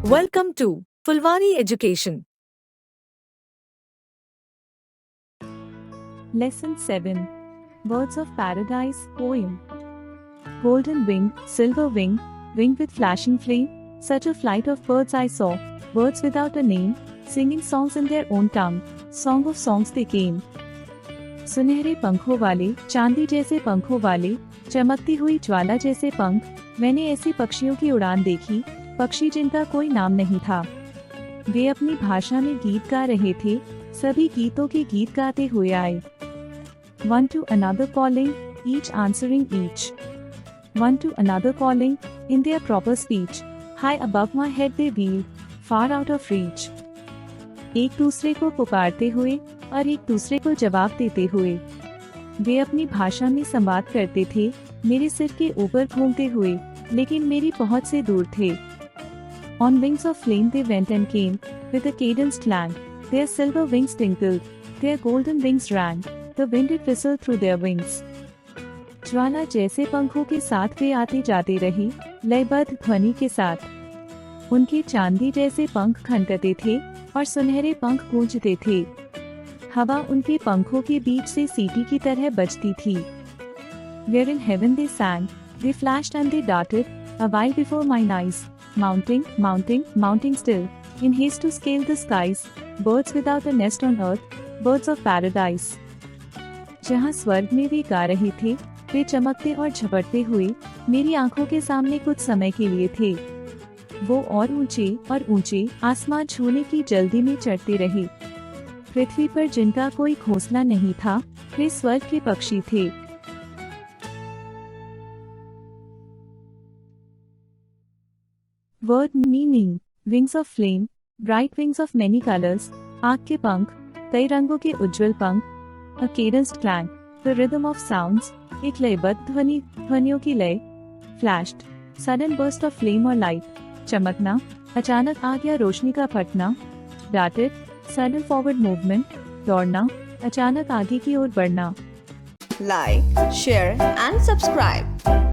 Welcome to Fulwani Education. Lesson 7. Birds of Paradise Poem. Golden wing, silver wing, winged with flashing flame, such a flight of birds I saw, birds without a name, singing songs in their own tongue, song of songs they came. सुनहरे पंखों वाले, चांदी जैसे पंखों वाले, चमकती हुई ज्वाला जैसे पंख, मैंने ऐसी पक्षियों की उड़ान देखी, पक्षी जिनका कोई नाम नहीं था। वे अपनी भाषा में गीत गा रहे थे, सभी गीतों के गीत गाते हुए आए। One to another calling, each answering each. One to another calling, in their proper speech, high above my head they wheeled, far out of reach. एक दूसरे को पुकारते हुए और एक दूसरे को जवाब देते हुए वे अपनी भाषा में संवाद करते थे, मेरे सिर के ऊपर घूमते हुए, लेकिन मेरी पहुंच से दूर थे। On wings of flame they went and came, with a cadenced clang, their silver wings tinkled, their golden wings rang, the wind it whistled through their wings. ज्वाला जैसे पंखों के साथ वे आते जाते रहे, लयबद्ध ध्वनि के साथ। उनके चांदी जैसे पंख खनकते थे और सुनहरे पंख गूंजते थे। हवा उनके पंखों के बीच से सीटी की तरह बजती थी। Where in heaven they sang, they flashed and they darted, a while before mine eyes, mounting, mounting, mounting still, in haste to scale the skies, birds without a nest on earth, birds of paradise. जहाँ स्वर्ग में वे गा रहे थे, वे चमकते और झपटते हुए मेरी आंखों के सामने कुछ समय के लिए थे। वो और ऊंचे आसमान छूने की जल्दी में चढ़ते रहे। पृथ्वी पर जिनका कोई घोंसला नहीं था, वे स्वर्ग के पक्षी थे। Word meaning: wings of flame, bright wings of many colours, आग के पंख, कई रंगों के उज्जवल पंख। A cadenced clang, the rhythm of sounds, एक लयबद्ध ध्वनि, ध्वनियों की लय। Flashed, sudden burst of flame और लाइट, चमकना, अचानक आग या रोशनी का फटना। डार्टेड, सडन फॉरवर्ड मूवमेंट, दौड़ना, अचानक आगे की ओर बढ़ना। Like, share and subscribe.